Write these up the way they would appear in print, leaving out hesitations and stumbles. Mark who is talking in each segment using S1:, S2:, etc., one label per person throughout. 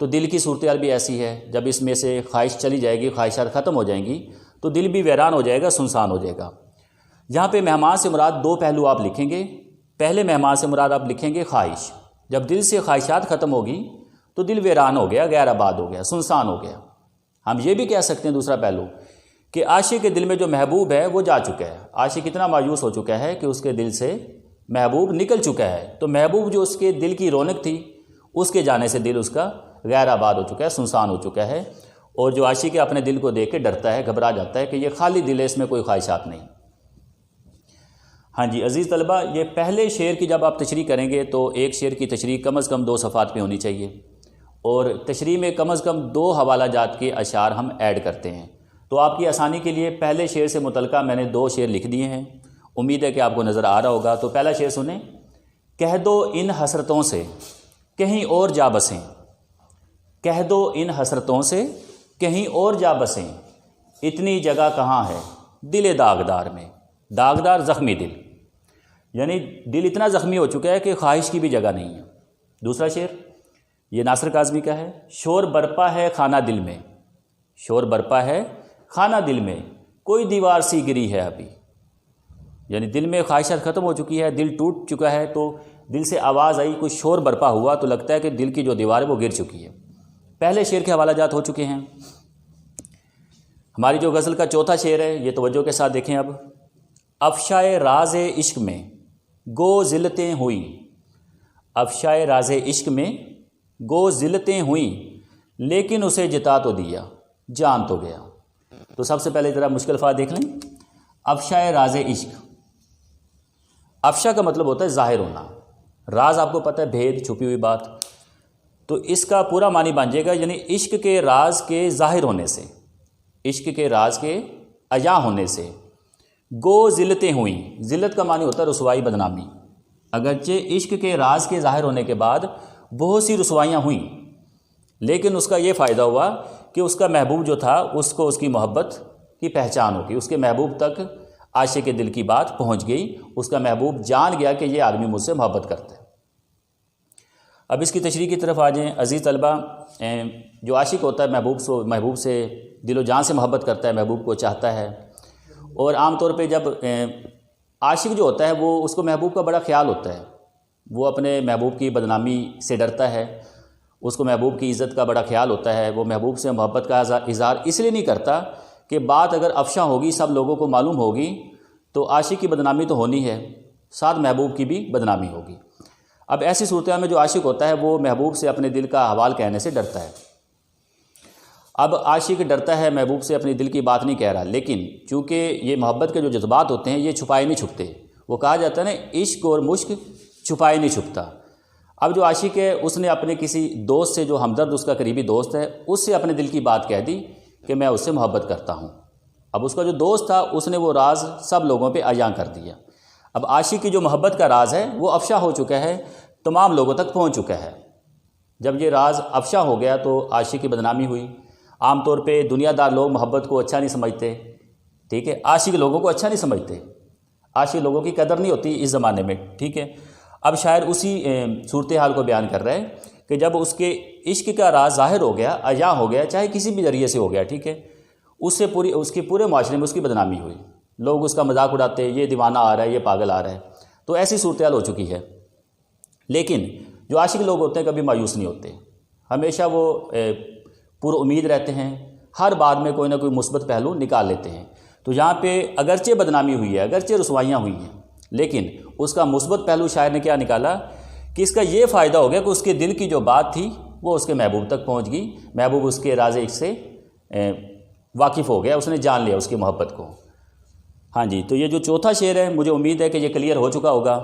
S1: تو دل کی صورتحال بھی ایسی ہے، جب اس میں سے خواہش چلی جائے گی، خواہشات ختم ہو جائیں گی تو دل بھی ویران ہو جائے گا، سنسان ہو جائے گا۔ یہاں پہ مہمان سے مراد دو پہلو آپ لکھیں گے۔ پہلے مہمان سے مراد آپ لکھیں گے خواہش، جب دل سے خواہشات ختم ہوگی تو دل ویران ہو گیا، غیر آباد ہو گیا، سنسان ہو گیا۔ ہم یہ بھی کہہ سکتے ہیں دوسرا پہلو کہ عاشق کے دل میں جو محبوب ہے وہ جا چکا ہے، عاشق اتنا مایوس ہو چکا ہے کہ اس کے دل سے محبوب نکل چکا ہے، تو محبوب جو اس کے دل کی رونق تھی اس کے جانے سے دل اس کا غیر آباد ہو چکا ہے، سنسان ہو چکا ہے، اور جو عاشق اپنے دل کو دیکھ کے ڈرتا ہے، گھبرا جاتا ہے کہ یہ خالی دل ہے، اس میں کوئی خواہشات نہیں۔ ہاں جی عزیز طلبہ، یہ پہلے شعر کی جب آپ تشریح کریں گے تو ایک شعر کی تشریح کم از کم 2 صفحات پہ ہونی چاہیے، اور تشریح میں کم از کم 2 حوالہ جات کے اشعار ہم ایڈ کرتے ہیں۔ تو آپ کی آسانی کے لیے پہلے شعر سے متعلقہ میں نے 2 شعر لکھ دیے ہیں، امید ہے کہ آپ کو نظر آ رہا ہوگا۔ تو پہلا شعر سنیں۔ کہہ دو ان حسرتوں سے کہیں اور جا بسیں، کہہ دو ان حسرتوں سے کہیں اور جا بسیں، اتنی جگہ کہاں ہے دل داغدار میں۔ داغدار زخمی دل، یعنی دل اتنا زخمی ہو چکا ہے کہ خواہش کی بھی جگہ نہیں ہے۔ دوسرا شعر یہ ناصر کاظمی کا ہے۔ شور برپا ہے خانہ دل میں، شور برپا ہے خانہ دل میں، کوئی دیوار سی گری ہے ابھی، یعنی دل میں خواہشات ختم ہو چکی ہے، دل ٹوٹ چکا ہے، تو دل سے آواز آئی، کوئی شور برپا ہوا تو لگتا ہے کہ دل کی جو دیوار ہے وہ گر چکی ہے۔ پہلے شعر کے حوالہ جات ہو چکے ہیں۔ ہماری جو غزل کا چوتھا شعر ہے یہ توجہ کے ساتھ دیکھیں اب۔ افشائے راز عشق میں گو ذلتیں ہوئیں، افشائے راز عشق میں گو ذلتیں ہوئیں، لیکن اسے جتا تو دیا جان تو گیا۔ تو سب سے پہلے ذرا مشکل الفاظ دیکھ لیں۔ افشائے راز عشق، افشا کا مطلب ہوتا ہے ظاہر ہونا، راز آپ کو پتہ ہے بھید، چھپی ہوئی بات، تو اس کا پورا معنی بن جائے گا یعنی عشق کے راز کے ظاہر ہونے سے، عشق کے راز کے عیاں ہونے سے۔ گو ذلتیں ہوئیں، ذلت کا معنی ہوتا ہے رسوائی، بدنامی۔ اگرچہ عشق کے راز کے ظاہر ہونے کے بعد بہت سی رسوائیاں ہوئیں، لیکن اس کا یہ فائدہ ہوا کہ اس کا محبوب جو تھا اس کو اس کی محبت کی پہچان ہو گئی، اس کے محبوب تک عاشق کے دل کی بات پہنچ گئی، اس کا محبوب جان گیا کہ یہ آدمی مجھ سے محبت کرتا ہے۔ اب اس کی تشریح کی طرف آ جائیں عزیز طلبہ۔ جو عاشق ہوتا ہے محبوب سے دل و جان سے محبت کرتا ہے، محبوب کو چاہتا ہے، اور عام طور پہ جب عاشق جو ہوتا ہے وہ اس کو محبوب کا بڑا خیال ہوتا ہے، وہ اپنے محبوب کی بدنامی سے ڈرتا ہے، اس کو محبوب کی عزت کا بڑا خیال ہوتا ہے، وہ محبوب سے محبت کا اظہار اس لیے نہیں کرتا کہ بات اگر افشا ہوگی، سب لوگوں کو معلوم ہوگی تو عاشق کی بدنامی تو ہونی ہے، ساتھ محبوب کی بھی بدنامی ہوگی۔ اب ایسی صورتحال میں جو عاشق ہوتا ہے وہ محبوب سے اپنے دل کا حوال کہنے سے ڈرتا ہے۔ اب عاشق ڈرتا ہے، محبوب سے اپنی دل کی بات نہیں کہہ رہا، لیکن چونکہ یہ محبت کے جو جذبات ہوتے ہیں یہ چھپائے نہیں چھپتے، وہ کہا جاتا ہے نا عشق اور مشق چھپائے نہیں چھپتا۔ اب جو عاشق ہے اس نے اپنے کسی دوست سے، جو ہمدرد اس کا قریبی دوست ہے، اس سے اپنے دل کی بات کہہ دی کہ میں اس سے محبت کرتا ہوں۔ اب اس کا جو دوست تھا اس نے وہ راز سب لوگوں پہ عیاں کر دیا۔ اب عاشق کی جو محبت کا راز ہے وہ افشا ہو چکا ہے، تمام لوگوں تک پہنچ چکا ہے۔ جب یہ راز افشا ہو گیا تو عاشق کی بدنامی ہوئی۔ عام طور پہ دنیا دار لوگ محبت کو اچھا نہیں سمجھتے، ٹھیک ہے، عاشق لوگوں کو اچھا نہیں سمجھتے، عاشق لوگوں کی قدر نہیں ہوتی اس زمانے میں، ٹھیک ہے۔ اب شاعر اسی صورتحال کو بیان کر رہا ہے کہ جب اس کے عشق کا راز ظاہر ہو گیا، عیاں ہو گیا، چاہے کسی بھی ذریعے سے ہو گیا، ٹھیک ہے، اس کے پورے معاشرے میں اس کی بدنامی ہوئی، لوگ اس کا مذاق اڑاتے، یہ دیوانہ آ رہا ہے، یہ پاگل آ رہا ہے، تو ایسی صورتحال ہو چکی ہے۔ لیکن جو عاشق لوگ ہوتے ہیں کبھی مایوس نہیں ہوتے، ہمیشہ وہ پر امید رہتے ہیں، ہر بات میں کوئی نہ کوئی مثبت پہلو نکال لیتے ہیں۔ تو یہاں پہ اگرچہ بدنامی ہوئی ہے، اگرچہ رسوائیاں ہوئی ہیں، لیکن اس کا مثبت پہلو شاعر نے کیا نکالا کہ اس کا یہ فائدہ ہو گیا کہ اس کے دل کی جو بات تھی وہ اس کے محبوب تک پہنچ گئی، محبوب اس کے راز عشق سے واقف ہو گیا، اس نے جان لیا اس کی محبت کو۔ ہاں جی، تو یہ جو چوتھا شعر ہے مجھے امید ہے کہ یہ کلیئر ہو چکا ہوگا۔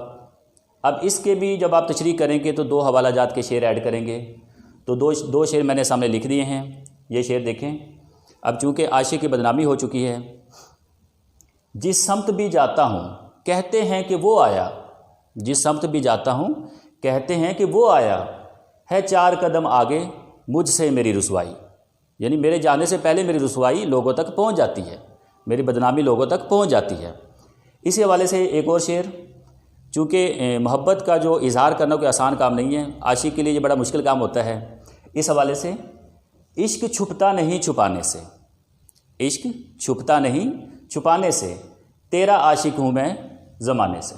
S1: اب اس کے بھی جب آپ تشریح کریں گے تو 2 حوالہ جات کے شعر ایڈ کریں گے، تو دو شعر میں نے سامنے لکھ دیے ہیں، یہ شعر دیکھیں۔ اب چونکہ عاشق کی بدنامی ہو چکی ہے۔ جس سمت بھی جاتا ہوں کہتے ہیں کہ وہ آیا، جس سمت بھی جاتا ہوں کہتے ہیں کہ وہ آیا، ہے 4 قدم آگے مجھ سے میری رسوائی، یعنی میرے جانے سے پہلے میری رسوائی لوگوں تک پہنچ جاتی ہے، میری بدنامی لوگوں تک پہنچ جاتی ہے۔ اسی حوالے سے ایک اور شعر، چونکہ محبت کا جو اظہار کرنا کوئی آسان کام نہیں ہے، عاشق کے لیے یہ بڑا مشکل کام ہوتا ہے، اس حوالے سے عشق چھپتا نہیں چھپانے سے، عشق چھپتا نہیں چھپانے سے، تیرا عاشق ہوں میں زمانے سے۔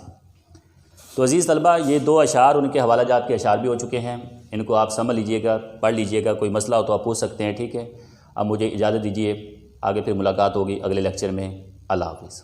S1: تو عزیز طلبہ، یہ 2 اشعار ان کے حوالہ جات کے اشعار بھی ہو چکے ہیں، ان کو آپ سمجھ لیجئے گا، پڑھ لیجئے گا، کوئی مسئلہ ہو تو آپ پوچھ سکتے ہیں، ٹھیک ہے۔ اب مجھے اجازت دیجیے، آگے پھر ملاقات ہوگی اگلے لیکچر میں۔ اللہ حافظ۔